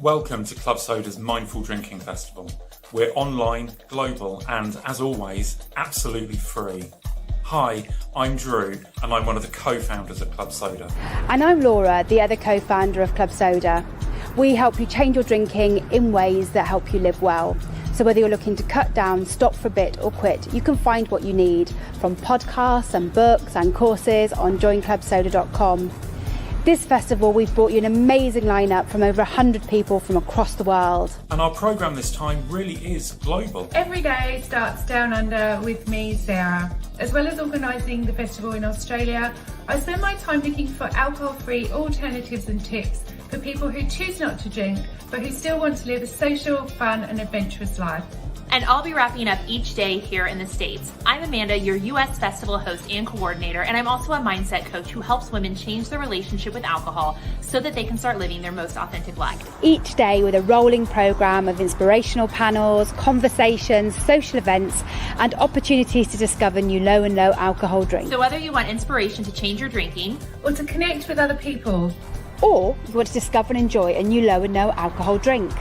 Welcome to Club Soda's Mindful Drinking Festival. We're online, global, and as always, absolutely free. Hi, I'm Drew, and I'm one of the co-founders of Club Soda. And I'm Laura, the other co-founder of Club Soda. We help you change your drinking in ways that help you live well. So whether you're looking to cut down, stop for a bit, or quit, you can find what you need from podcasts and books and courses on joinclubsoda.com. This festival, we've brought you an amazing lineup from over 100 people from across the world. And our programme this time really is global. Every day starts down under with me, Sarah. As well as organising the festival in Australia, I spend my time looking for alcohol-free alternatives and tips for people who choose not to drink, but who still want to live a social, fun and adventurous life. And I'll be wrapping up each day here in the States. I'm Amanda, your US festival host and coordinator, and I'm also a mindset coach who helps women change their relationship with alcohol so that they can start living their most authentic life. Each day with a rolling programme of inspirational panels, conversations, social events, and opportunities to discover new low and low alcohol drinks. So whether you want inspiration to change your drinking, Or to connect with other people, or you want to discover and enjoy a new low and no alcohol drink,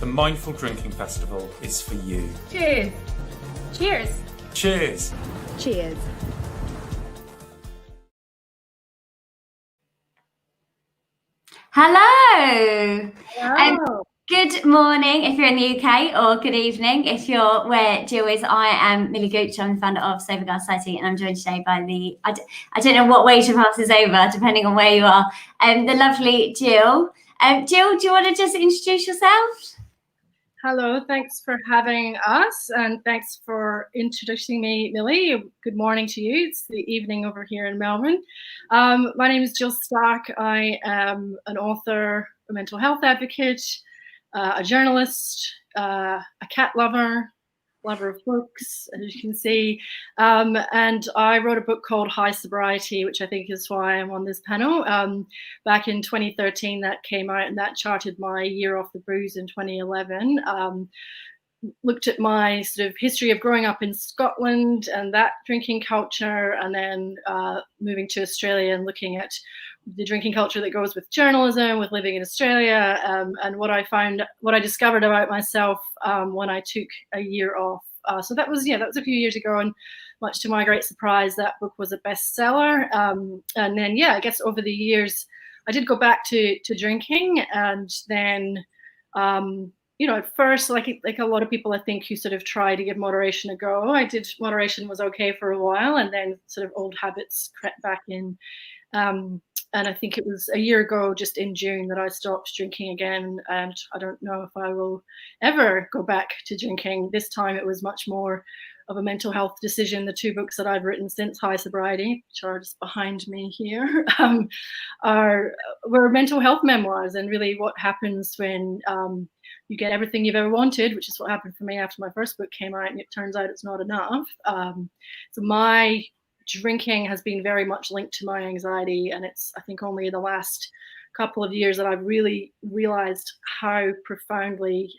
The Mindful Drinking Festival is for you. cheers! cheers! Cheers! cheers. Hello. Wow. Good morning if you're in the UK, or good evening if you're where Jill is. I am Millie Gooch. I'm the founder of Sober Girl Society, and I'm joined today by I don't know what way to pass this over, depending on where you are, the lovely Jill. Jill, do you want to just introduce yourself? Hello, thanks for having us, and thanks for introducing me, Millie. Good morning to you. It's the evening over here in Melbourne. My name is Jill Stark. I am an author, a mental health advocate, a journalist, a cat lover of books, as you can see. And I wrote a book called High Sobriety, which I think is why I'm on this panel. Back in 2013, that came out, and that charted my year off the booze in 2011. Looked at my sort of history of growing up in Scotland and that drinking culture, and then moving to Australia and looking at the drinking culture that goes with journalism, with living in Australia, and what I discovered about myself when I took a year off. So that was a few years ago, and much to my great surprise, that book was a bestseller. And then, I guess over the years, I did go back to drinking, and then, at first, like a lot of people, I think, you sort of try to give moderation a go. Moderation was okay for a while, and then sort of old habits crept back in. And I think it was a year ago, just in June, that I stopped drinking again. And I don't know if I will ever go back to drinking. This time it was much more of a mental health decision. The two books that I've written since High Sobriety, which are just behind me here, were mental health memoirs, and really what happens when you get everything you've ever wanted, which is what happened for me after my first book came out, and it turns out it's not enough. So my drinking has been very much linked to my anxiety, and it's, I think, only in the last couple of years that I've really realized how profoundly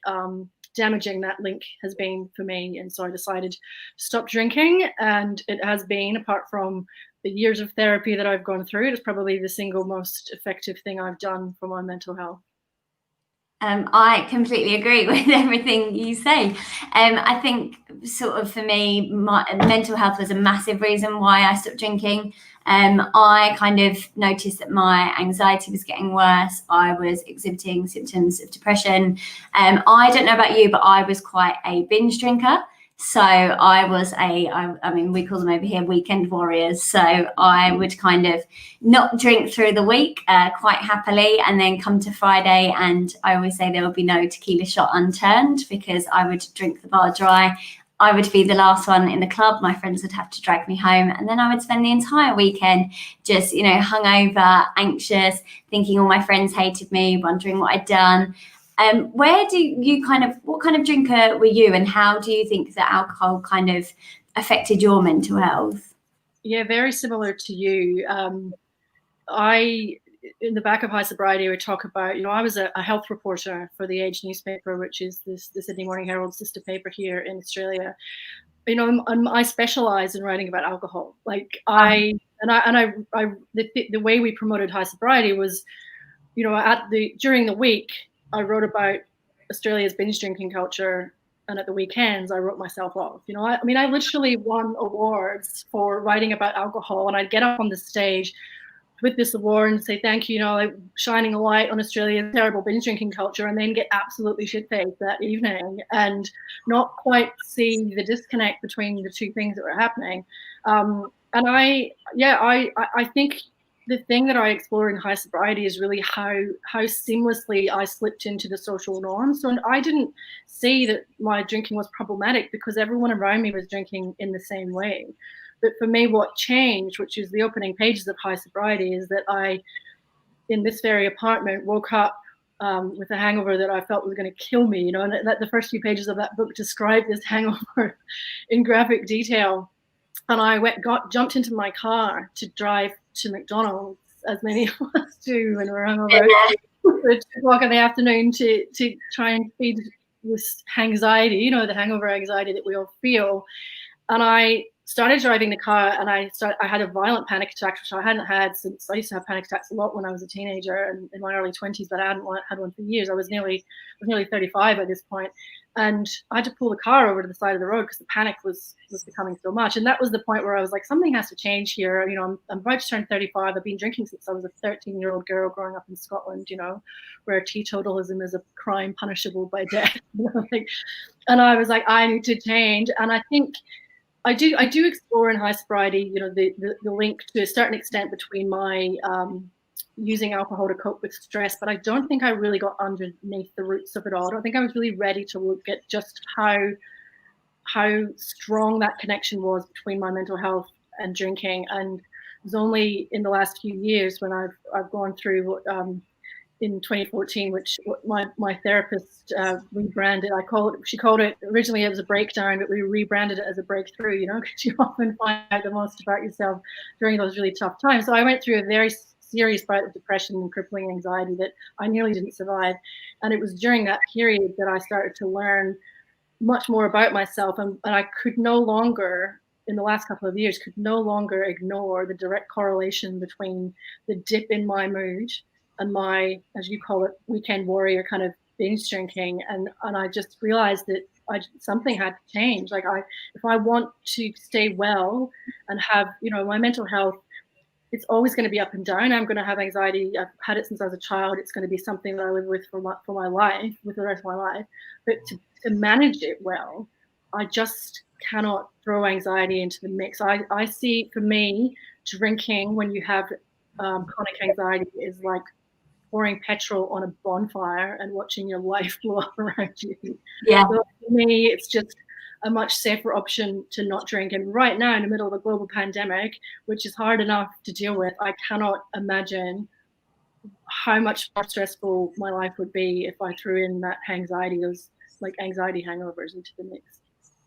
damaging that link has been for me. And so I decided to stop drinking, and it has been, apart from the years of therapy that I've gone through, it's probably the single most effective thing I've done for my mental health. I completely agree with everything you say. I think sort of for me, my mental health was a massive reason why I stopped drinking. I kind of noticed that my anxiety was getting worse. I was exhibiting symptoms of depression. I don't know about you, but I was quite a binge drinker. So I was I mean, we call them over here weekend warriors. So I would kind of not drink through the week quite happily, and then come to Friday, and I always say there would be no tequila shot unturned, because I would drink the bar dry. I would be the last one in the club. My friends would have to drag me home, and then I would spend the entire weekend just, hungover, anxious, thinking all my friends hated me, wondering what I'd done. What kind of drinker were you, and how do you think that alcohol kind of affected your mental health? Yeah, very similar to you. In the back of High Sobriety, we talk about, I was a health reporter for the Age newspaper, which is the Sydney Morning Herald sister paper here in Australia. I specialize in writing about alcohol. The way we promoted High Sobriety was, during the week, I wrote about Australia's binge drinking culture, and at the weekends I wrote myself off. You know, I mean, I literally won awards for writing about alcohol, and I'd get up on the stage with this award and say thank you, you know, like shining a light on Australia's terrible binge drinking culture, and then get absolutely shit-faced that evening and not quite see the disconnect between the two things that were happening. And I think the thing that I explore in high sobriety is really how seamlessly I slipped into the social norms. So I didn't see that my drinking was problematic because everyone around me was drinking in the same way. But for me, what changed, which is the opening pages of high sobriety, is that I, in this very apartment, woke up with a hangover that I felt was going to kill me. You know, and the first few pages of that book describe this hangover in graphic detail. And I jumped into my car to drive to McDonald's, as many of us do when we're hungover, at 2:00 in the afternoon to try and feed this anxiety, you know, the hangover anxiety that we all feel. And I started driving the car, and I had a violent panic attack, which I hadn't had since I used to have panic attacks a lot when I was a teenager and in my early 20s, but I hadn't had one for years. I was nearly 35 at this point, and I had to pull the car over to the side of the road because the panic was becoming so much. And that was the point where I was like, something has to change here. You know, I'm about to turn 35. I've been drinking since I was a 13-year-old girl growing up in Scotland, you know, where teetotalism is a crime punishable by death. You know, like, and I was like, I need to change. And I think I do explore in high sobriety, you know, the link to a certain extent between my using alcohol to cope with stress, but I don't think I really got underneath the roots of it all. I don't think I was really ready to look at just how strong that connection was between my mental health and drinking. And it was only in the last few years when I've gone through in 2014, which my therapist rebranded. She called it, originally it was a breakdown, but we rebranded it as a breakthrough, you know, because you often find out the most about yourself during those really tough times. So I went through a very serious bout of depression and crippling anxiety that I nearly didn't survive. And it was during that period that I started to learn much more about myself. And I could no longer, in the last couple of years, could no longer ignore the direct correlation between the dip in my mood and my, as you call it, weekend warrior kind of binge drinking. And I just realized that something had to change. Like if I want to stay well and have, you know, my mental health, it's always going to be up and down. I'm going to have anxiety. I've had it since I was a child. It's going to be something that I live with for my life, with the rest of my life. But to manage it well, I just cannot throw anxiety into the mix. I see, for me, drinking when you have chronic anxiety is like pouring petrol on a bonfire and watching your life blow up around you. Yeah. So for me, it's just a much safer option to not drink. And right now, in the middle of a global pandemic, which is hard enough to deal with, I cannot imagine how much more stressful my life would be if I threw in that anxiety, those like anxiety hangovers into the mix.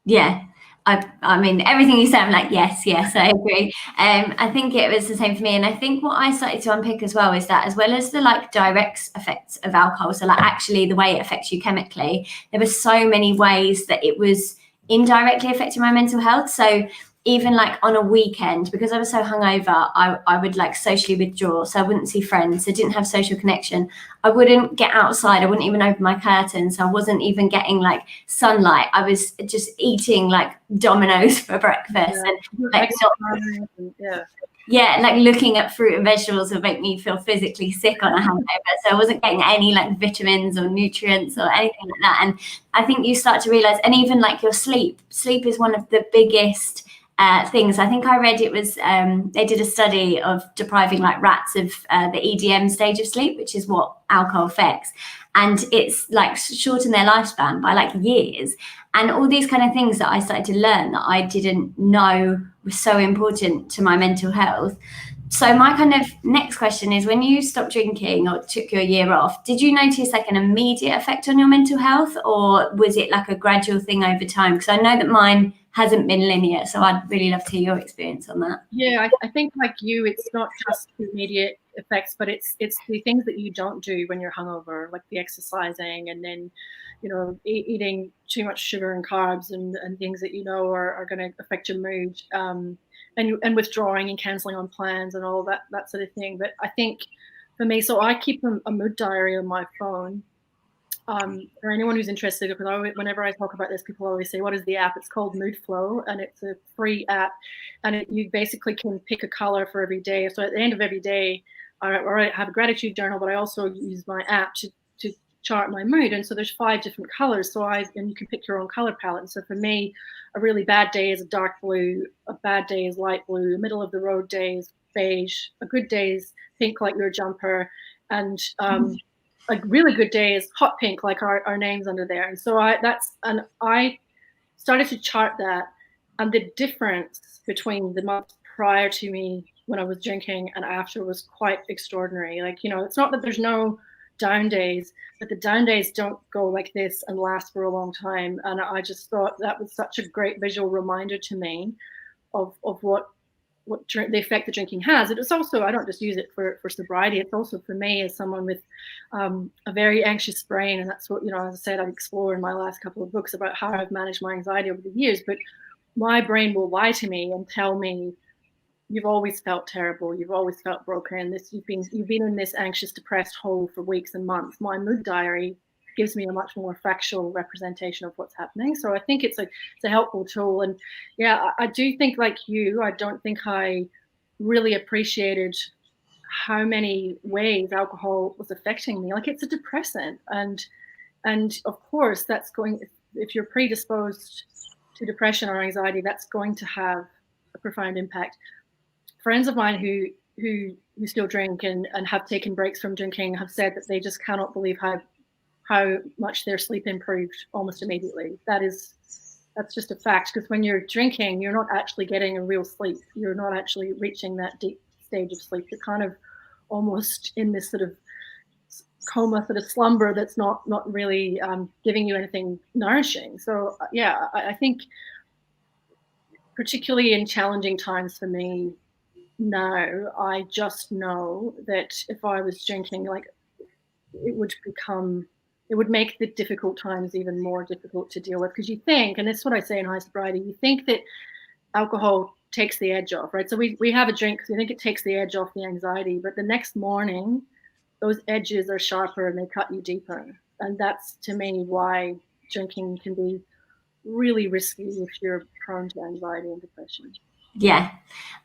Yeah, I mean, everything you said, I'm like, yes, I agree. I think it was the same for me. And I think what I started to unpick as well is that, as well as the like direct effects of alcohol, so like actually the way it affects you chemically, there were so many ways that it was indirectly affecting my mental health. So even like on a weekend, because I was so hungover, I would like socially withdraw. So I wouldn't see friends. I didn't have social connection. I wouldn't get outside. I wouldn't even open my curtains. I wasn't even getting like sunlight. I was just eating like Dominoes for breakfast. Yeah. And like, like looking at fruit and vegetables would make me feel physically sick on a hangover. So I wasn't getting any like vitamins or nutrients or anything like that. And I think you start to realize, and even like your sleep is one of the biggest things. I think I read it was they did a study of depriving like rats of the EDM stage of sleep, which is what alcohol affects, and it's like shortened their lifespan by like years. And all these kind of things that I started to learn that I didn't know was so important to my mental health. So my kind of next question is, when you stopped drinking or took your year off, did you notice like an immediate effect on your mental health, or was it like a gradual thing over time? Because I know that mine hasn't been linear, so I'd really love to hear your experience on that. Yeah, I think like you, it's not just the immediate effects, but it's the things that you don't do when you're hungover, like the exercising, and then, you know, eating too much sugar and carbs and things that you know are going to affect your mood, and withdrawing and cancelling on plans and all that sort of thing. But I think for me, so I keep a mood diary on my phone, for anyone who's interested, because whenever I talk about this, people always say, what is the app? It's called Mood Flow, and it's a free app, and you basically can pick a color for every day. So at the end of every day, I have a gratitude journal, but I also use my app to chart my mood. And so there's 5 different colors. And you can pick your own color palette. And so for me, a really bad day is a dark blue, a bad day is light blue, a middle of the road day is beige, a good day is pink like your jumper, and a really good day is hot pink like our names under there. And so I started to chart that, and the difference between the months prior to me when I was drinking and after was quite extraordinary. Like, it's not that there's no down days, but the down days don't go like this and last for a long time. And I just thought that was such a great visual reminder to me of what the effect the drinking has. It is also, I don't just use it for sobriety, it's also for me as someone with a very anxious brain. And that's what, as I said, I've explored in my last couple of books about how I've managed my anxiety over the years. But my brain will lie to me and tell me, you've always felt terrible. You've always felt broken. You've been in this anxious, depressed hole for weeks and months. My mood diary gives me a much more factual representation of what's happening. So I think it's a helpful tool. And yeah, I do think, like you, I don't think I really appreciated how many ways alcohol was affecting me. Like, it's a depressant, and of course that's going, if you're predisposed to depression or anxiety, that's going to have a profound impact. Friends of mine who still drink and have taken breaks from drinking have said that they just cannot believe how much their sleep improved almost immediately. That's just a fact, because when you're drinking, you're not actually getting a real sleep. You're not actually reaching that deep stage of sleep. You're kind of almost in this sort of coma, sort of slumber that's not really giving you anything nourishing. So yeah, I think particularly in challenging times for me, now I just know that if I was drinking, like, it would make the difficult times even more difficult to deal with. Because you think, and this is what I say in high sobriety, you think that alcohol takes the edge off, right? So we have a drink because we think it takes the edge off the anxiety, but the next morning those edges are sharper and they cut you deeper. And that's, to me, why drinking can be really risky if you're prone to anxiety and depression. Yeah,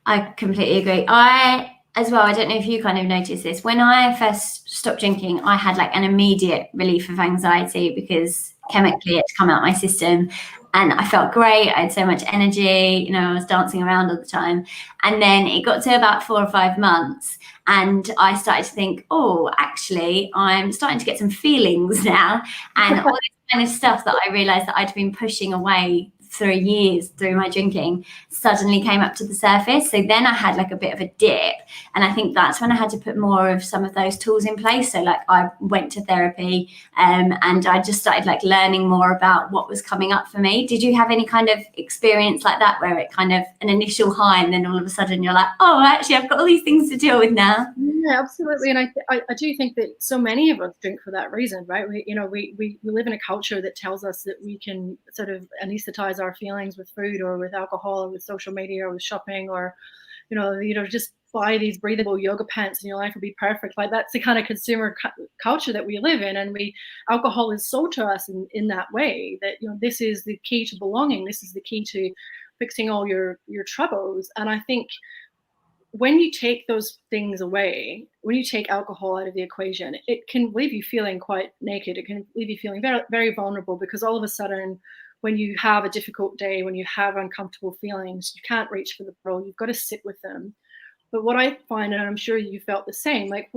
I completely agree. I don't know if you kind of noticed this. When I first stopped drinking, I had like an immediate relief of anxiety because chemically it's come out my system and I felt great. I had so much energy, I was dancing around all the time. And then it got to about 4 or 5 months and I started to think, oh, actually, I'm starting to get some feelings now. And all this kind of stuff that I realized that I'd been pushing away for years through my drinking suddenly came up to the surface. So then I had like a bit of a dip, and I think that's when I had to put more of some of those tools in place. So like I went to therapy and I just started like learning more about what was coming up for me. Did you have any kind of experience like that where it kind of an initial high and then all of a sudden you're like, oh, actually I've got all these things to deal with now? Yeah, absolutely. And I do think that so many of us drink for that reason, right? We live in a culture that tells us that we can sort of anesthetize our feelings with food or with alcohol or with social media or with shopping, or just buy these breathable yoga pants and your life will be perfect. Like, that's the kind of consumer culture that we live in, and alcohol is sold to us in that way, that this is the key to belonging, this is the key to fixing all your troubles. And I think when you take those things away, when you take alcohol out of the equation, it can leave you feeling quite naked. It can leave you feeling very, very vulnerable, because all of a sudden, when you have a difficult day, when you have uncomfortable feelings, you can't reach for the bottle. You've got to sit with them. But what I find, and I'm sure you felt the same, like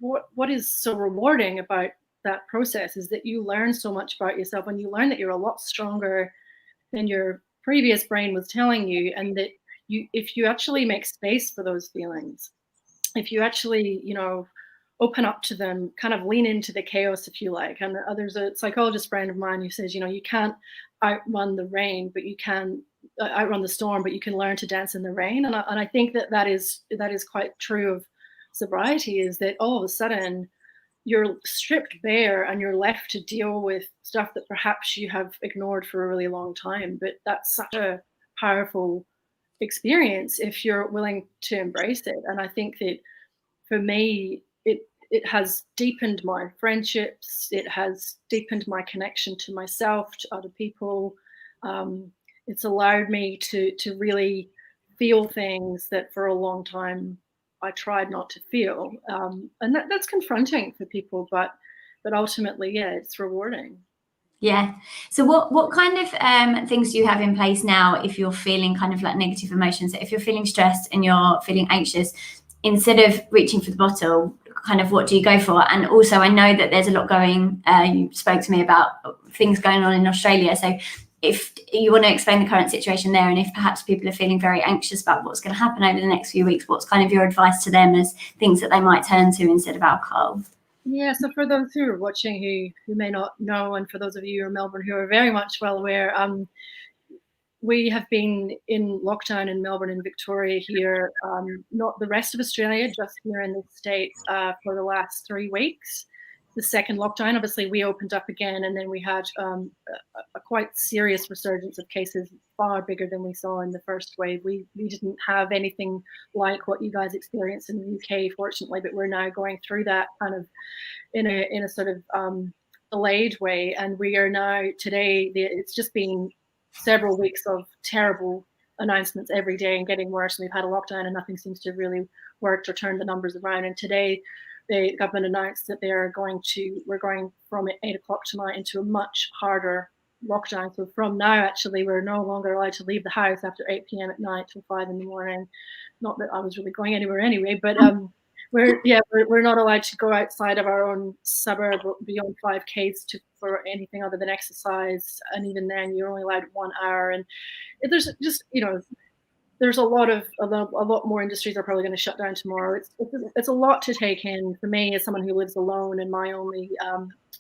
what is so rewarding about that process is that you learn so much about yourself, and you learn that you're a lot stronger than your previous brain was telling you, and that if you actually make space for those feelings, if you actually, open up to them, kind of lean into the chaos, if you like. And there's a psychologist friend of mine who says, you can't outrun the rain, but you can outrun the storm, but you can learn to dance in the rain. And I think that is quite true of sobriety, is that all of a sudden you're stripped bare and you're left to deal with stuff that perhaps you have ignored for a really long time. But that's such a powerful experience if you're willing to embrace it. And I think that for me, it has deepened my friendships. It has deepened my connection to myself, to other people. It's allowed me to really feel things that for a long time I tried not to feel, and that's confronting for people. But ultimately, yeah, it's rewarding. Yeah. So what kind of things do you have in place now if you're feeling kind of like negative emotions? If you're feeling stressed and you're feeling anxious, instead of reaching for the bottle, kind of what do you go for? And also, I know that there's a lot going. You spoke to me about things going on in Australia. So if you want to explain the current situation there, and if perhaps people are feeling very anxious about what's going to happen over the next few weeks, what's kind of your advice to them as things that they might turn to instead of alcohol? Yeah, so for those who are watching who may not know, and for those of you who are in Melbourne who are very much well aware, we have been in lockdown in Melbourne and Victoria here, not the rest of Australia, just here in the States for the last 3 weeks. The second lockdown, obviously, we opened up again, and then we had a quite serious resurgence of cases, far bigger than we saw in the first wave. We didn't have anything like what you guys experienced in the UK, fortunately, but we're now going through that kind of in a sort of delayed way. And we are now today, it's just been several weeks of terrible announcements every day and getting worse. And we've had a lockdown and nothing seems to really work or turn the numbers around. And today, the government announced that we're going from 8 o'clock tonight into a much harder lockdown. So from now, actually, we're no longer allowed to leave the house after 8 p.m. at night till 5 in the morning. Not that I was really going anywhere anyway, but we're not allowed to go outside of our own suburb beyond 5Ks for anything other than exercise. And even then, you're only allowed 1 hour. And there's just, there's a lot more industries are probably going to shut down tomorrow. It's a lot to take in. For me, as someone who lives alone, and my only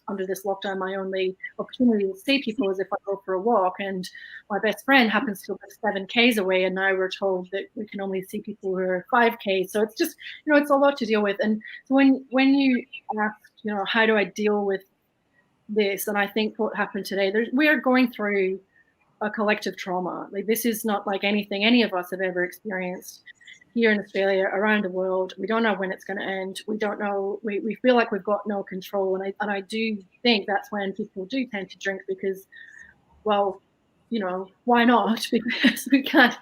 under this lockdown, my only opportunity to see people is if I go for a walk. And my best friend happens to live 7Ks away, and now we're told that we can only see people who are 5K. So it's just, it's a lot to deal with. And so when you ask, how do I deal with this? And I think what happened today, we are going through a collective trauma. Like, this is not like anything any of us have ever experienced here in Australia, around the world. We don't know when it's going to end. We don't know. We feel like we've got no control. And I do think that's when people do tend to drink, because, well, why not? Because we can't.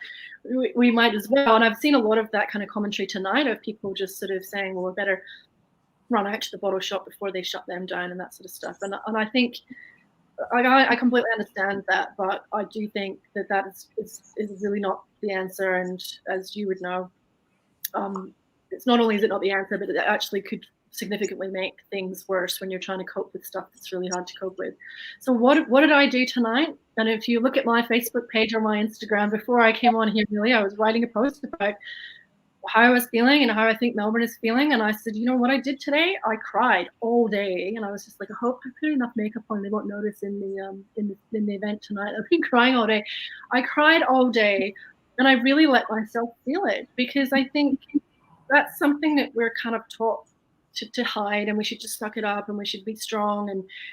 We might as well. And I've seen a lot of that kind of commentary tonight of people just sort of saying, well, we better run out to the bottle shop before they shut them down and that sort of stuff. And I think I completely understand that, but I do think that is really not the answer. And as you would know, it's not only is it not the answer, but it actually could significantly make things worse when you're trying to cope with stuff that's really hard to cope with. So what did I do tonight? And if you look at my Facebook page or my Instagram, before I came on here, Millie, I was writing a post about how I was feeling and how I think Melbourne is feeling. And I said, what I did today? I cried all day. And I was just like, I hope I put enough makeup on, they won't notice in the event tonight. I've been crying all day. I cried all day, and I really let myself feel it, because I think that's something that we're kind of taught to hide, and we should just suck it up and we should be strong.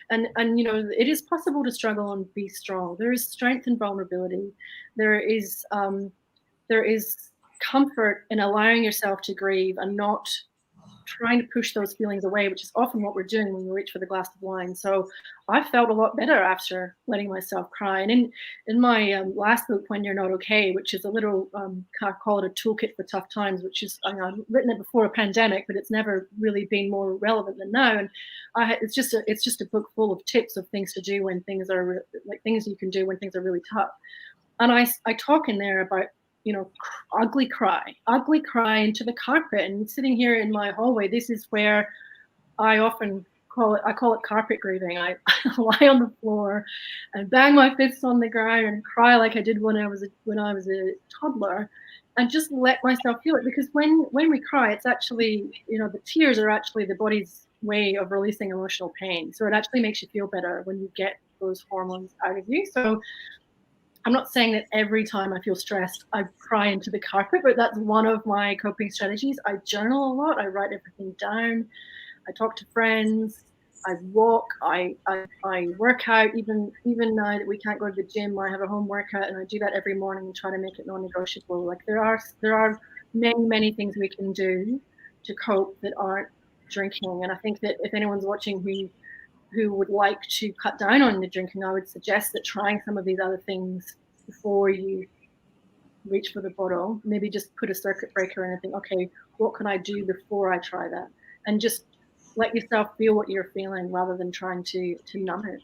And it is possible to struggle and be strong. There is strength in vulnerability. There is comfort in allowing yourself to grieve and not trying to push those feelings away, which is often what we're doing when we reach for the glass of wine. So I felt a lot better after letting myself cry. And in my last book, When You're Not Okay, which is a little, I call it a toolkit for tough times, which is, I've written it before a pandemic, but it's never really been more relevant than now. And it's just a book full of tips of things to do when things are things you can do when things are really tough. And I talk in there about, ugly cry into the carpet. And sitting here in my hallway, this is where I often call it carpet grieving. I lie on the floor and bang my fists on the ground and cry like I did when I was a toddler, and just let myself feel it. Because when we cry, it's actually, the tears are actually the body's way of releasing emotional pain. So it actually makes you feel better when you get those hormones out of you. So I'm not saying that every time I feel stressed, I cry into the carpet, but that's one of my coping strategies. I journal a lot. I write everything down. I talk to friends. I walk. I work out. Even now that we can't go to the gym, I have a home workout, and I do that every morning and try to make it non-negotiable. Like, there are many things we can do to cope that aren't drinking. And I think that if anyone's watching who would like to cut down on the drinking, I would suggest that trying some of these other things before you reach for the bottle, maybe just put a circuit breaker in and think, okay, what can I do before I try that? And just let yourself feel what you're feeling rather than trying to numb it.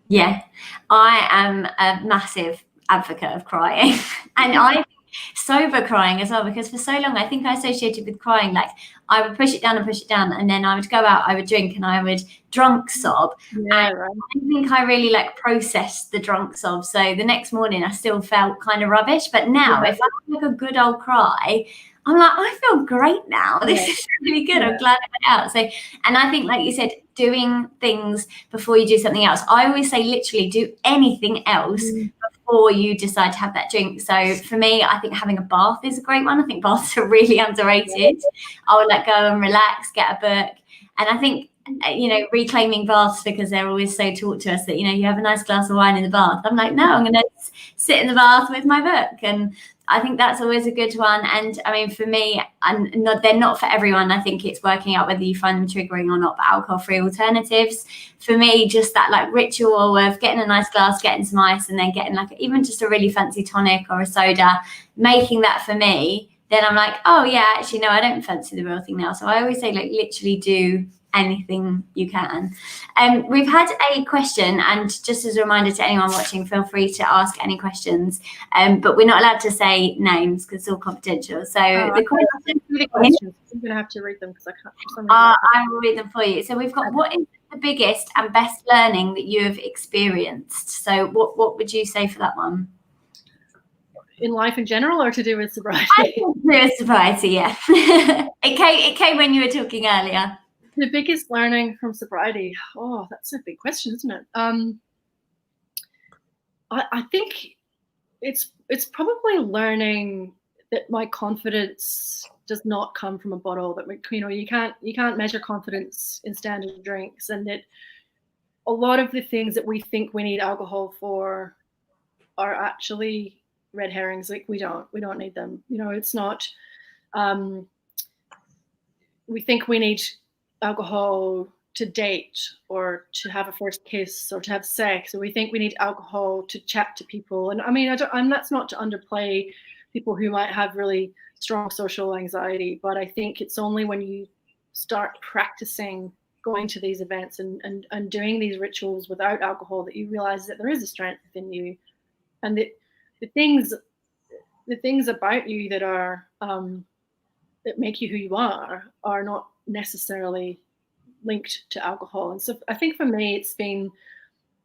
Yeah, I am a massive advocate of crying. And I sober crying as well, because for so long I think I associated with crying, like I would push it down, and then I would go out, I would drink, and I would drunk sob. Yeah, and right. I think I really like processed the drunk sob, so the next morning I still felt kind of rubbish. But now if I have like a good old cry, I'm like, I feel great now. This is really good. I'm glad I went out. So, and I think, like you said, doing things before you do something else. I always say literally do anything else before you decide to have that drink. So for me, I think having a bath is a great one. I think baths are really underrated. I would like go and relax, get a book. And I think, you know, reclaiming baths, because they're always so taught to us that, you know, you have a nice glass of wine in the bath. I'm like, no, I'm going to sit in the bath with my book. And I think that's always a good one. And I mean, for me, they're not for everyone. I think it's working out whether you find them triggering or not, but alcohol-free alternatives. For me, just that like ritual of getting a nice glass, getting some ice, and then getting like even just a really fancy tonic or a soda, making that for me, then I'm like, oh yeah, actually, no, I don't fancy the real thing now. So I always say, like, literally do anything you can. We've had a question, and just as a reminder to anyone watching, feel free to ask any questions, but we're not allowed to say names because it's all confidential. So the questions, I'm going to have to read them because I can't. For some reason, I will read them for you. So we've got, what is the biggest and best learning that you have experienced? So what would you say for that one? In life in general, or to do with sobriety? I think to do with sobriety, yeah. It came when you were talking earlier. The biggest learning from sobriety. Oh, that's a big question, isn't it? I think it's probably learning that my confidence does not come from a bottle. That you can't measure confidence in standard drinks, and that a lot of the things that we think we need alcohol for are actually red herrings. Like we don't need them. You know, it's not. We think we need alcohol to date or to have a first kiss or to have sex, or we think we need alcohol to chat to people. And I mean, that's not to underplay people who might have really strong social anxiety, but I think it's only when you start practicing going to these events and doing these rituals without alcohol that you realize that there is a strength within you, and that the things about you that are that make you who you are not necessarily linked to alcohol. And so I think for me, it's been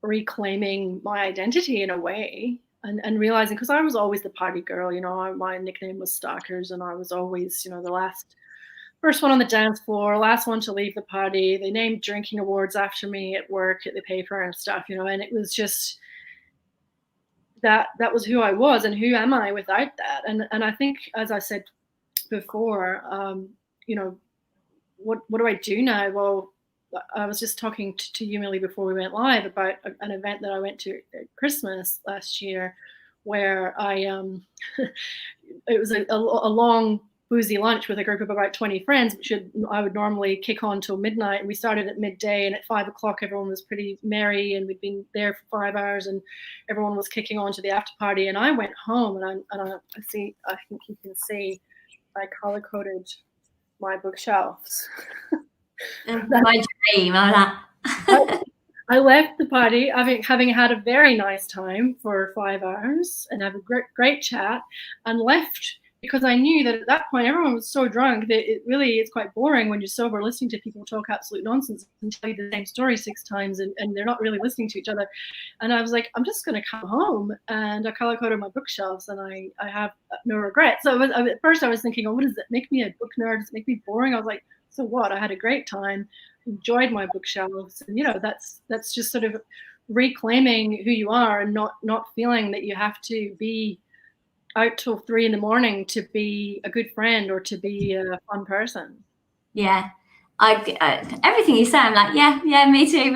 reclaiming my identity in a way, and realizing, because I was always the party girl, you know, my nickname was Starkers, and I was always, you know, the first one on the dance floor, last one to leave the party. They named drinking awards after me at work, at the paper and stuff, you know, and it was just that was who I was, and who am I without that? And I think, as I said before, you know, what do I do now? Well, I was just talking to you, Millie, before we went live about an event that I went to at Christmas last year, where it was a long boozy lunch with a group of about 20 friends, which I would normally kick on till midnight. And we started at midday, and at 5 o'clock, everyone was pretty merry, and we'd been there for 5 hours, and everyone was kicking on to the after party. And I went home, and I think you can see, I color-coded my bookshelves. My dream. I left the party having had a very nice time for 5 hours and have a great chat, and left because I knew that at that point everyone was so drunk that it's quite boring when you're sober, listening to people talk absolute nonsense and tell you the same story 6 times, and they're not really listening to each other. And I was like, I'm just going to come home, and I color-coded my bookshelves, and I have no regrets. So at first I was thinking, oh, what does it make me a book nerd? Does it make me boring? I was like, so what? I had a great time, enjoyed my bookshelves, and, you know, that's just sort of reclaiming who you are, and not feeling that you have to be out till 3 a.m. to be a good friend or to be a fun person. Yeah, everything you say, I'm like, yeah, me too.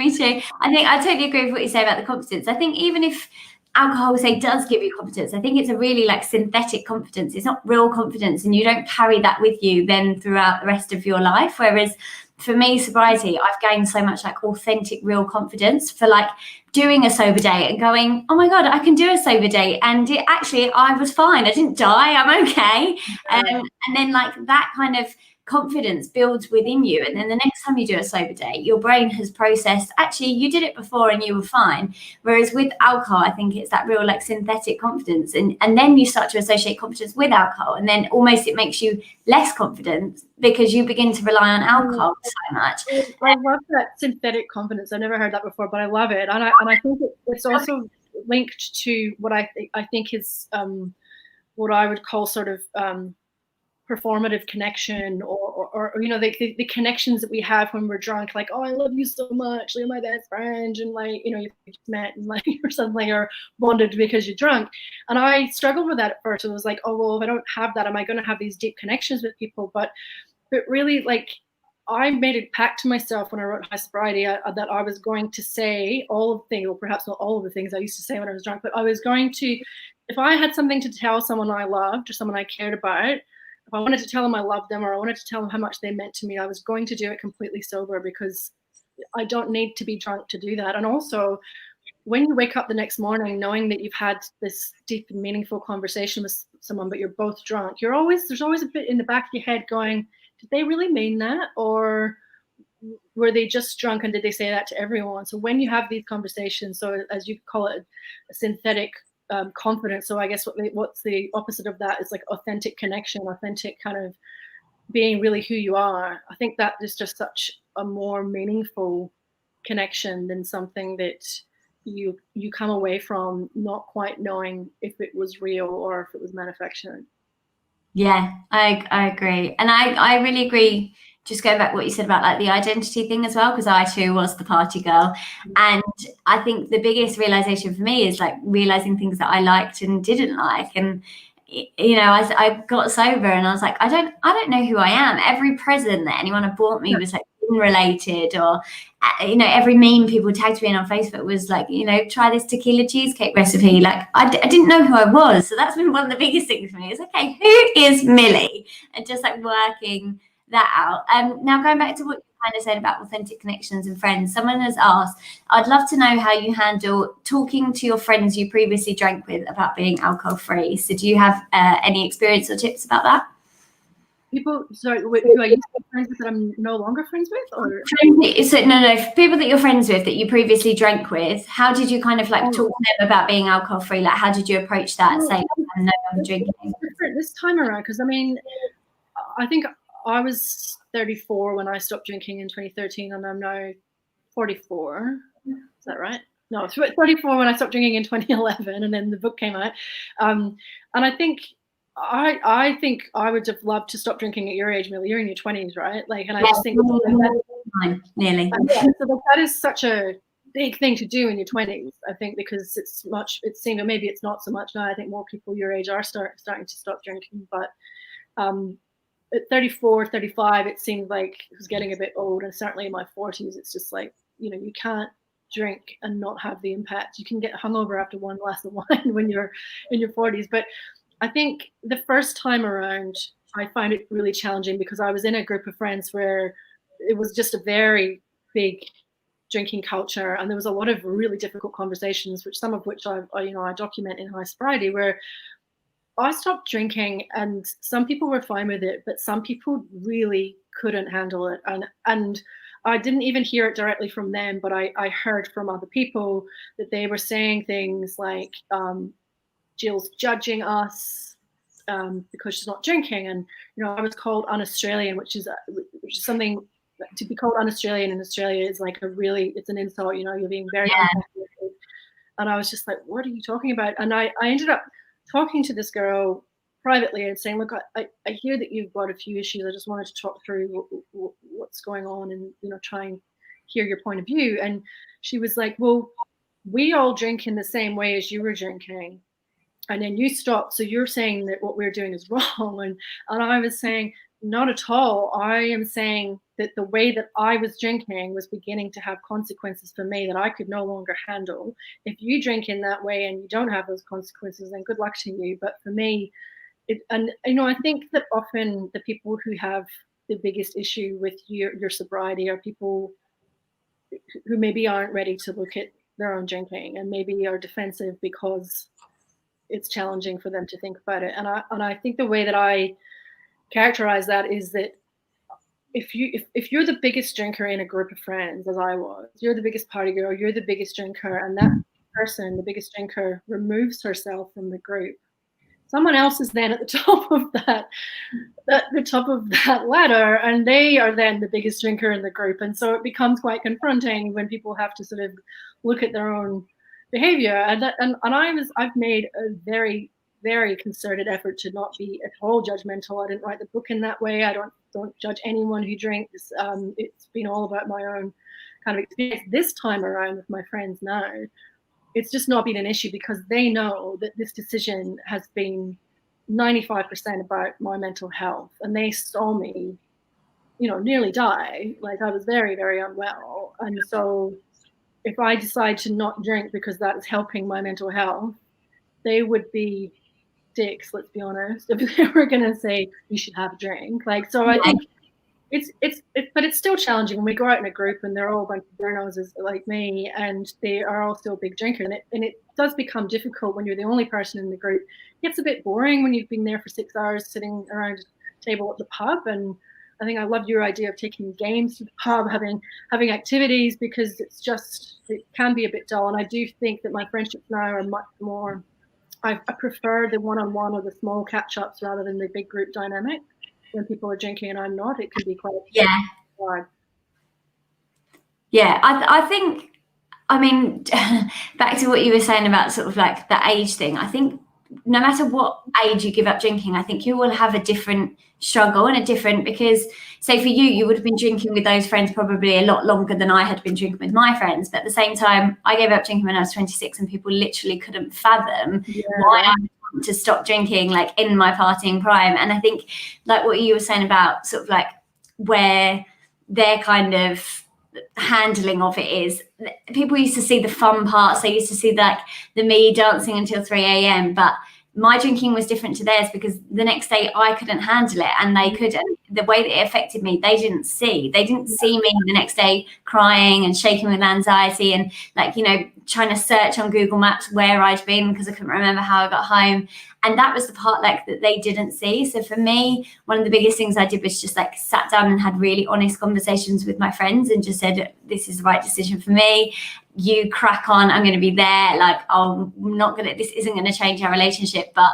I think I totally agree with what you say about the confidence. I think even if alcohol, say, does give you confidence, I think it's a really like synthetic confidence. It's not real confidence, and you don't carry that with you then throughout the rest of your life. Whereas for me, sobriety, I've gained so much like authentic, real confidence for like doing a sober day and going, oh my God, I can do a sober day. And it actually, I was fine. I didn't die. I'm okay. And then like that kind of confidence builds within you. And then the next time you do a sober day, your brain has processed, actually, you did it before and you were fine. Whereas with alcohol, I think it's that real like synthetic confidence. And then you start to associate confidence with alcohol. And then almost it makes you less confident because you begin to rely on alcohol so much. I love that synthetic confidence. I've never heard that before, but I love it. And I think it's also linked to what I think is what I would call sort of performative connection, or you know, the connections that we have when we're drunk, like, oh, I love you so much, you're my best friend, and like, you know, you just met and like or something, or bonded because you're drunk. And I struggled with that at first. It was like, oh well, if I don't have that, am I going to have these deep connections with people? But really, like, I made a pact to myself when I wrote High Sobriety that I was going to say all of the things, or perhaps not all of the things I used to say when I was drunk, but I was going to, if I had something to tell someone I loved or someone I cared about, if I wanted to tell them I loved them, or I wanted to tell them how much they meant to me, I was going to do it completely sober, because I don't need to be drunk to do that. And also, when you wake up the next morning knowing that you've had this deep and meaningful conversation with someone, but you're both drunk, there's always a bit in the back of your head going, did they really mean that? Or were they just drunk and did they say that to everyone? So when you have these conversations, so as you call it, a synthetic confidence. So I guess what's the opposite of that is like authentic connection, authentic kind of being really who you are. I think that is just such a more meaningful connection than something that you come away from not quite knowing if it was real or if it was manufactured. Yeah, I agree. And I really agree. Just going back to what you said about like the identity thing as well, because I too was the party girl. And I think the biggest realization for me is like realizing things that I liked and didn't like. And, you know, I got sober and I was like, I don't know who I am. Every present that anyone had bought me was like related, or, you know, every meme people tagged me in on Facebook was like, you know, try this tequila cheesecake recipe. Like I didn't know who I was. So that's been one of the biggest things for me. It's okay, who is Millie? And just like working that out. Now going back to what you kind of said about authentic connections and friends, someone has asked, I'd love to know how you handle talking to your friends you previously drank with about being alcohol free. So do you have any experience or tips about that? People, sorry, who I used to be friends with that I'm no longer friends with? Or so no, people that you're friends with that you previously drank with, how did you kind of like talk to them about being alcohol free? Like how did you approach that and say, I'm no longer drinking? This time around, because I mean, I think I was 34 when I stopped drinking in 2013, and I'm now 44. Is that right? No, 34 when I stopped drinking in 2011, and then the book came out. And I think I think I would have loved to stop drinking at your age, Millie. You're in your 20s, right? Like, and I just think nearly. So that is such a big thing to do in your 20s. I think because it seemed, or maybe it's not so much now. I think more people your age are starting to stop drinking, but at 34, 35, it seemed like it was getting a bit old. And certainly in my 40s, it's just like, you know, you can't drink and not have the impact. You can get hungover after one glass of wine when you're in your 40s. But I think the first time around, I found it really challenging because I was in a group of friends where it was just a very big drinking culture. And there was a lot of really difficult conversations, which some of which I document in High Sobriety, where I stopped drinking and some people were fine with it, but some people really couldn't handle it. And I didn't even hear it directly from them, but I heard from other people that they were saying things like, Jill's judging us because she's not drinking. And, you know, I was called un-Australian, which is something, to be called un-Australian in Australia is like it's an insult, you know, you're being very unhappy. And I was just like, what are you talking about? And I ended up talking to this girl privately and saying, look, I hear that you've got a few issues. I just wanted to talk through what's going on and, you know, try and hear your point of view. And she was like, well, we all drink in the same way as you were drinking. And then you stopped. So you're saying that what we're doing is wrong. And I was saying, not at all. I am saying that the way that I was drinking was beginning to have consequences for me that I could no longer handle. If you drink in that way and you don't have those consequences, then good luck to you. But for me, I think that often the people who have the biggest issue with your sobriety are people who maybe aren't ready to look at their own drinking and maybe are defensive because it's challenging for them to think about it. And I think the way that I characterize that is that if you're the biggest drinker in a group of friends, as I was, you're the biggest party girl, you're the biggest drinker, and that person, the biggest drinker, removes herself from the group, someone else is then at the top of that ladder, and they are then the biggest drinker in the group. And so it becomes quite confronting when people have to sort of look at their own behavior. And I've made a very, very concerted effort to not be at all judgmental. I didn't write the book in that way. I don't judge anyone who drinks. It's been all about my own kind of experience. This time around with my friends now, it's just not been an issue because they know that this decision has been 95% about my mental health, and they saw me, nearly die. Like, I was very, very unwell. And so if I decide to not drink because that is helping my mental health, they would be dicks, let's be honest, if they were going to say you should have a drink. Like, so I think but it's still challenging when we go out in a group and they're all a bunch of journalists like me, and they are all still big drinkers. And it does become difficult when you're the only person in the group. It gets a bit boring when you've been there for 6 hours sitting around a table at the pub. And I think I love your idea of taking games to the pub, having activities, because it can be a bit dull. And I do think that my friendships now are much more, I prefer the one-on-one or the small catch-ups rather than the big group dynamic. When people are drinking and I'm not, it can be quite hard. Yeah, I think, I mean, back to what you were saying about sort of like the age thing, I think no matter what age you give up drinking, I think you will have a different struggle and because, say for you would have been drinking with those friends probably a lot longer than I had been drinking with my friends. But at the same time, I gave up drinking when I was 26 and people literally couldn't fathom why I want to stop drinking, like in my partying prime. And I think like what you were saying about sort of like where their kind of handling of it is, people used to see the fun parts. They used to see like the me dancing until 3 a.m. but my drinking was different to theirs because the next day I couldn't handle it and they couldn't. The way that it affected me, they didn't see me the next day crying and shaking with anxiety and like, trying to search on Google Maps where I'd been because I couldn't remember how I got home. And that was the part like that they didn't see. So for me, one of the biggest things I did was just like sat down and had really honest conversations with my friends and just said, this is the right decision for me. You crack on. I'm going to be there. Like, this isn't going to change our relationship, but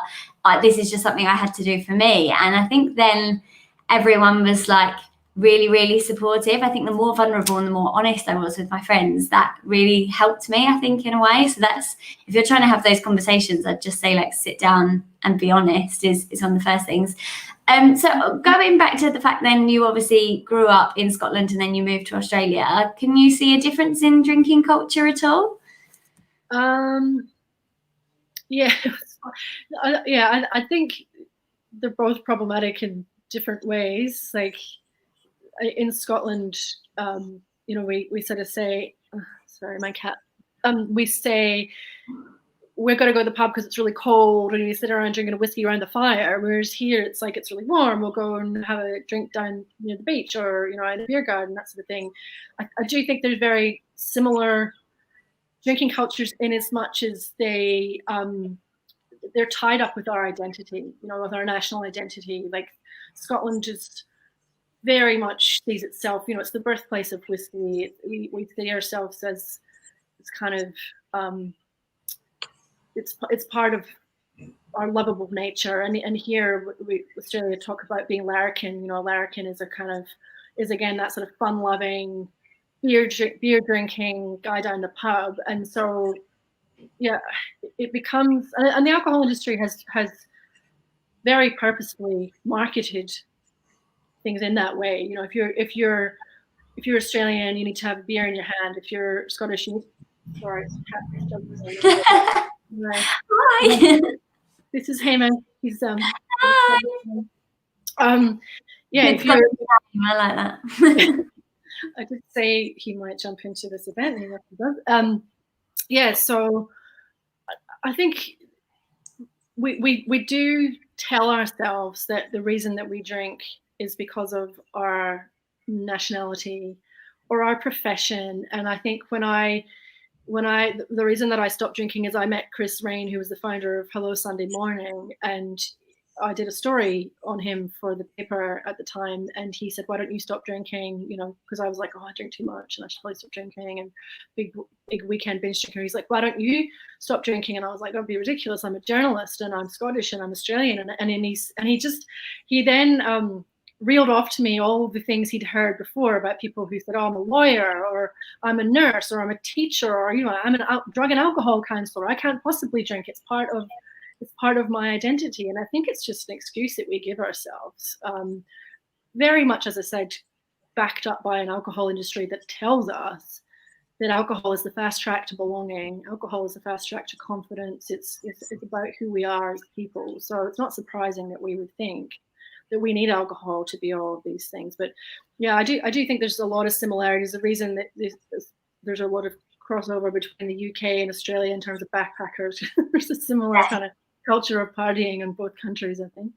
this is just something I had to do for me. And I think then everyone was like really, really supportive. I think the more vulnerable and the more honest I was with my friends, that really helped me, I think, in a way. So that's, if you're trying to have those conversations, I'd just say like sit down and be honest is one of the first things. So going back to the fact then you obviously grew up in Scotland and then you moved to Australia. Can you see a difference in drinking culture at all? Yeah, I think they're both problematic in different ways. Like in Scotland, we sort of say, sorry, my cat. We say we're going to go to the pub because it's really cold and we sit around drinking a whiskey around the fire. Whereas here it's like it's really warm. We'll go and have a drink down near the beach or in a beer garden, that sort of thing. I do think there's very similar drinking cultures in as much as they're tied up with our identity, with our national identity. Like Scotland just very much sees itself, it's the birthplace of whiskey. We see ourselves as it's kind of it's part of our lovable nature. And here Australia talk about being larrikin. Larrikin is again that sort of fun-loving, beer drinking guy down the pub. And so yeah, it becomes, and the alcohol industry has very purposefully marketed things in that way. If you're Australian, you need to have a beer in your hand. If you're Scottish, sorry, right. Hi. This is Heyman. He's Hi. yeah, It's got to be happening. I like that. I did say he might jump into this event, and he never does. Yeah, so I think we do tell ourselves that the reason that we drink is because of our nationality or our profession. And I think the reason that I stopped drinking is I met Chris Rain, who was the founder of Hello Sunday Morning, and I did a story on him for the paper at the time, and he said, why don't you stop drinking? You know, because I was like, oh, I drink too much and I should probably stop drinking, and big weekend binge drinker. He's like, why don't you stop drinking? And I was like, don't be ridiculous. I'm a journalist and I'm Scottish and I'm Australian. He then reeled off to me all the things he'd heard before about people who said, oh, I'm a lawyer, or I'm a nurse, or I'm a teacher, or, you know, I'm a drug and alcohol counselor. I can't possibly drink. It's part of my identity. And I think it's just an excuse that we give ourselves. Very much, as I said, backed up by an alcohol industry that tells us that alcohol is the fast track to belonging. Alcohol is the fast track to confidence. It's about who we are as people. So it's not surprising that we would think that we need alcohol to be all of these things. But yeah, I do think there's a lot of similarities. The reason that there's a lot of crossover between the UK and Australia in terms of backpackers. There's a similar kind of culture of partying in both countries, I think.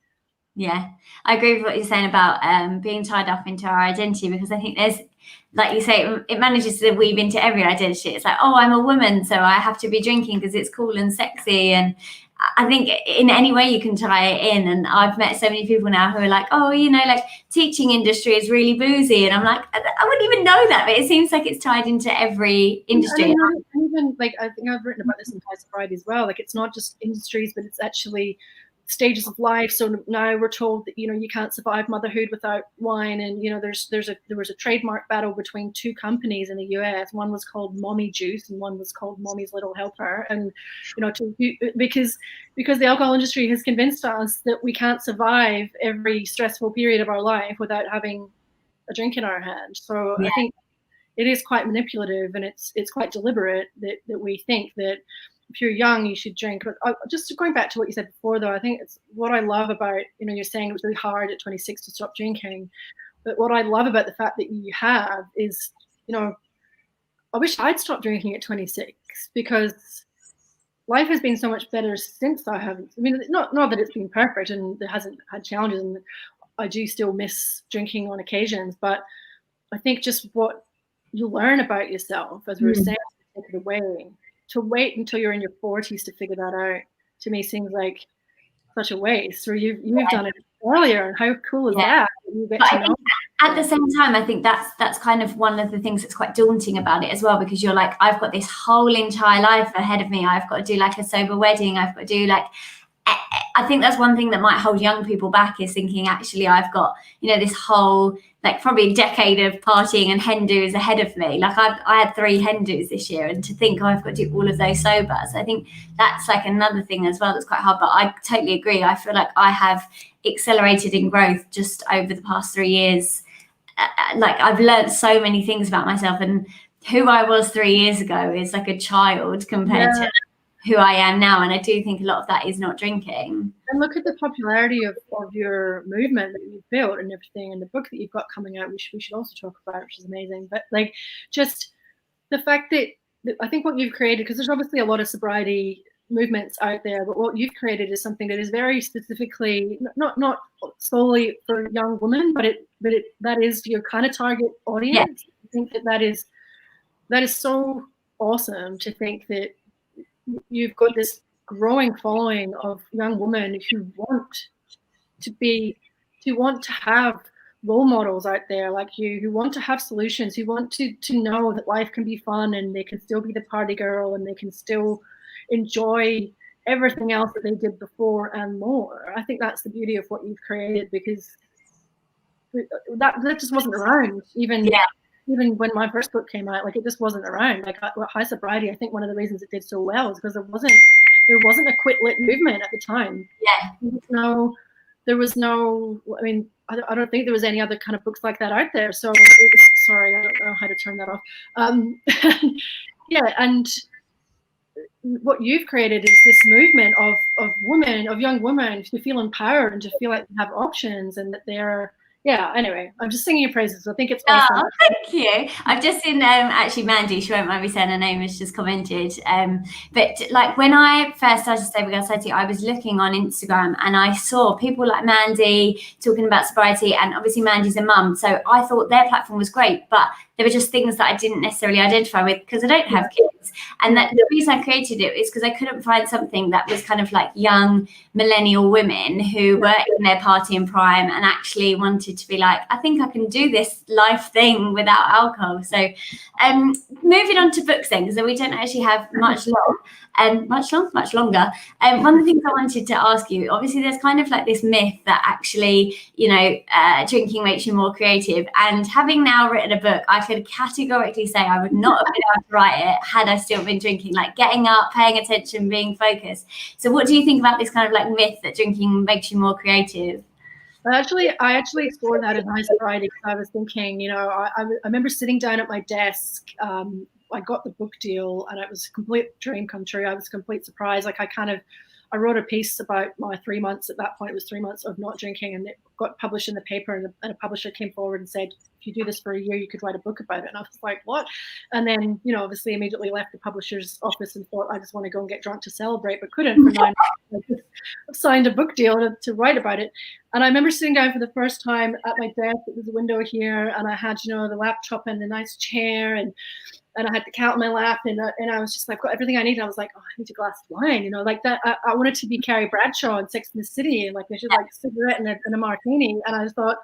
Yeah, I agree with what you're saying about being tied up into our identity, because I think there's, like you say, it manages to weave into every identity. It's like, oh, I'm a woman, so I have to be drinking because it's cool and sexy. And I think in any way you can tie it in. And I've met so many people now who are like, oh, you know, like teaching industry is really boozy. And I'm like, I wouldn't even know that, but it seems like it's tied into every industry. And even like, I think I've written about this in High Sobriety as well. Like, it's not just industries, but it's actually stages of life. So now we're told that, you know, you can't survive motherhood without wine. And, you know, there was a trademark battle between two companies in the US. One was called Mommy Juice and one was called Mommy's Little Helper. And, you know, because the alcohol industry has convinced us that we can't survive every stressful period of our life without having a drink in our hand. So yeah. I think it is quite manipulative, and it's quite deliberate that we think that if you're young, you should drink. But just going back to what you said before, though, I think it's what I love about, you know, you're saying it was really hard at 26 to stop drinking. But what I love about the fact that you have is, you know, I wish I'd stopped drinking at 26, because life has been so much better since I haven't. I mean, not that it's been perfect and it hasn't had challenges, and I do still miss drinking on occasions. But I think just what you learn about yourself, as we were saying, to take it away. To wait until you're in your 40s to figure that out, to me, seems like such a waste. Or you've done it earlier, and how cool is that? You get to know. At the same time, I think that's kind of one of the things that's quite daunting about it as well, because you're like, I've got this whole entire life ahead of me. I've got to do like a sober wedding. I've got to do like, I think that's one thing that might hold young people back, is thinking, actually, I've got, you know, this whole, like, probably a decade of partying and hen do's ahead of me. Like, I had 3 hen do's this year, and to think, oh, I've got to do all of those sober. So I think that's like another thing as well that's quite hard. But I totally agree. I feel like I have accelerated in growth just over the past 3 years. Like, I've learned so many things about myself, and who I was 3 years ago is like a child compared to who I am now. And I do think a lot of that is not drinking. And look at the popularity of your movement that you've built and everything, and the book that you've got coming out, which we should also talk about, which is amazing. But like, just the fact that I think what you've created, because there's obviously a lot of sobriety movements out there, but what you've created is something that is very specifically not solely for young women, but that is your kind of target audience. I think that is so awesome to think that you've got this growing following of young women who want to have role models out there like you, who want to have solutions, who want to know that life can be fun and they can still be the party girl and they can still enjoy everything else that they did before and more. I think that's the beauty of what you've created, because that just wasn't around even when my first book came out. Like, it just wasn't around. Like, High Sobriety, I think one of the reasons it did so well is because there wasn't a quit lit movement at the time. There was no I mean, I don't think there was any other kind of books like that out there. So it was, sorry, I don't know how to turn that off. And what you've created is this movement of women, of young women, who feel empowered and to feel like they have options, and that they're yeah, anyway, I'm just singing your praises. I think it's Oh, awesome. thank you. I've just seen actually Mandy, she won't mind me saying her name, has just commented. But like when I first started Stable Girl Society, I was looking on Instagram and I saw people like Mandy talking about sobriety, and obviously Mandy's a mum, so I thought their platform was great, but there were just things that I didn't necessarily identify with because I don't have kids. And that the reason I created it is because I couldn't find something that was kind of like young millennial women who were in their party and prime and actually wanted to be like, I think I can do this life thing without alcohol. So moving on to books then, because we don't actually have much longer. One of the things I wanted to ask you, obviously there's kind of like this myth that actually, drinking makes you more creative. And having now written a book, I could categorically say I would not have been able to write it had I still been drinking, like getting up, paying attention, being focused. So what do you think about this kind of like myth that drinking makes you more creative? I actually explored that in high sobriety because I was thinking, I remember sitting down at my desk. I got the book deal and it was a complete dream come true. I was a complete surprise. Like I wrote a piece about my 3 months. At that point, it was 3 months of not drinking, and it got published in the paper. And a publisher came forward and said, if you do this for a year, you could write a book about it. And I was like, what? And then, obviously immediately left the publisher's office and thought, I just want to go and get drunk to celebrate, but couldn't for 9 months. I just signed a book deal to write about it. And I remember sitting down for the first time at my desk. It was a window here, and I had, the laptop and the nice chair, and I had the cat on my lap, and I was just like, got everything I needed. I was like, oh, I need a glass of wine, like that. I wanted to be Carrie Bradshaw in Sex and the City, and like I should like a cigarette and a martini. And I just thought,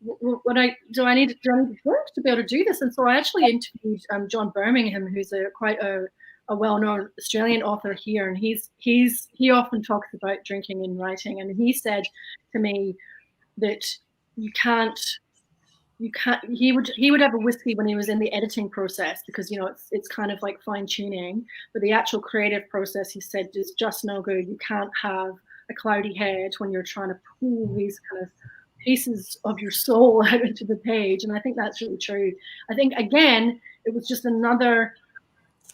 do I need to drink to be able to do this? And so I actually interviewed John Birmingham, who's quite a well-known Australian author here, and he often talks about drinking in writing, and he said to me that he would have a whiskey when he was in the editing process because it's kind of like fine tuning, but the actual creative process, he said, is just no good. You can't have a cloudy head when you're trying to pull these kind of pieces of your soul out into the page. And I think that's really true. I think again it was just another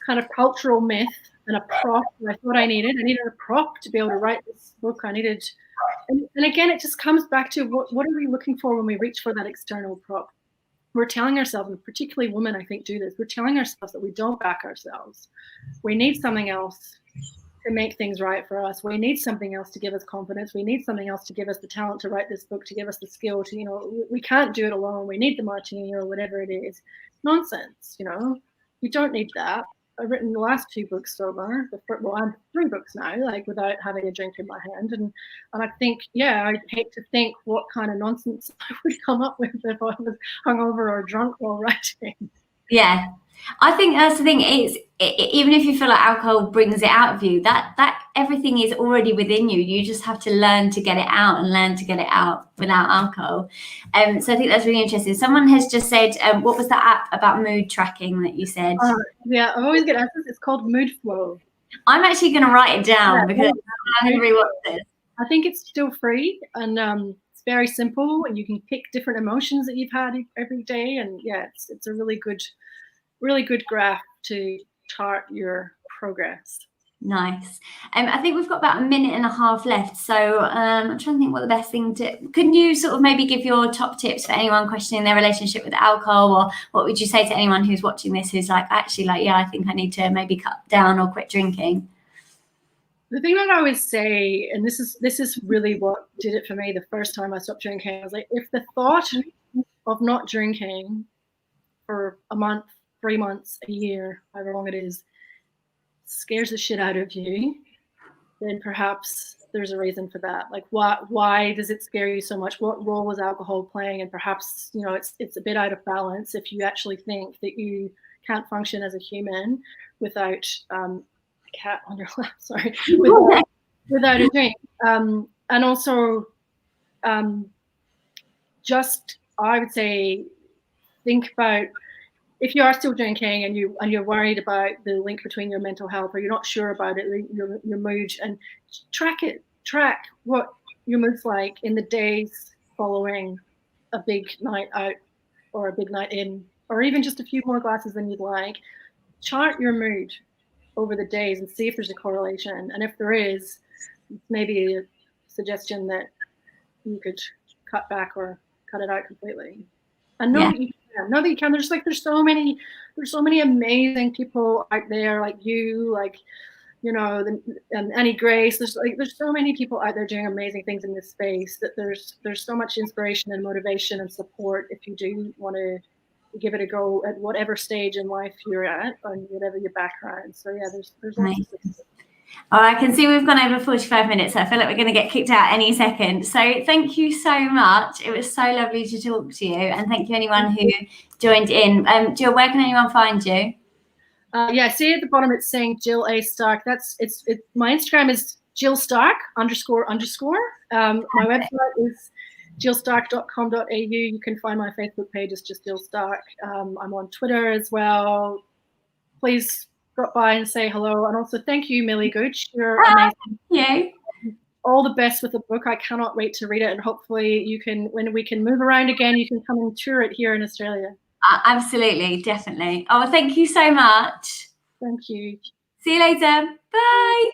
kind of cultural myth and a prop that I thought I needed a prop to be able to write this book. And again, it just comes back to what are we looking for when we reach for that external prop? We're telling ourselves, and particularly women, I think, do this. We're telling ourselves that we don't back ourselves. We need something else to make things right for us. We need something else to give us confidence. We need something else to give us the talent to write this book, to give us the skill to, we can't do it alone. We need the martini or whatever it is. Nonsense, You don't need that. I've written the last 2 books sober. I'm 3 books now, like without having a drink in my hand. And I think, I'd hate to think what kind of nonsense I would come up with if I was hungover or drunk while writing. Yeah, I think that's the thing. Is even if you feel like alcohol brings it out of you, that everything is already within you. You just have to learn to get it out and learn to get it out without alcohol. So I think that's really interesting. Someone has just said, what was that app about mood tracking that you said? Yeah, I always get answers. It's called Mood Flow. I'm actually going to write it down because I'm hungry. What's this? I think it's still free, and it's very simple, and you can pick different emotions that you've had every day. And it's a really good graph to chart your progress. Nice. I think we've got about 1.5 minutes left. So I'm trying to think what the best thing couldn't you sort of maybe give your top tips for anyone questioning their relationship with alcohol, or what would you say to anyone who's watching this who's like, actually, like, I think I need to maybe cut down or quit drinking? The thing that I always say, and this is really what did it for me the first time I stopped drinking, I was like, if the thought of not drinking for a month, 3 months, a year, however long it is, scares the shit out of you, then perhaps there's a reason for that. Like, why does it scare you so much? What role is alcohol playing? And perhaps, it's a bit out of balance if you actually think that you can't function as a human without cat on your lap, sorry, without a drink. And also, just, I would say, think about, if you are still drinking and you're worried about the link between your mental health, or you're not sure about it, your mood, and track what your mood's like in the days following a big night out or a big night in, or even just a few more glasses than you'd like. Chart your mood over the days and see if there's a correlation. And if there is, maybe a suggestion that you could cut back or cut it out completely. And know that you can. Know that you can. There's so many amazing people out there, like you, like, you know, and Annie Grace. There's so many people out there doing amazing things in this space, that there's so much inspiration and motivation and support if you do want to give it a go at whatever stage in life you're at, and whatever your background. So yeah, there's lots of things. Oh, I can see we've gone over 45 minutes. So I feel like we're going to get kicked out any second. So thank you so much. It was so lovely to talk to you. And thank you anyone who joined in. Jill, where can anyone find you? Yeah, see at the bottom it's saying Jill A. Stark. My Instagram is Jill Stark __. My website is jillstark.com.au. You can find my Facebook page is just Jill Stark. I'm on Twitter as well. Please drop by and say hello. And also thank you, Millie Gooch. You're amazing. Thank you. All the best with the book. I cannot wait to read it. And hopefully you can, when we can move around again, you can come and tour it here in Australia. Absolutely, definitely. Oh, thank you so much. Thank you. See you later. Bye.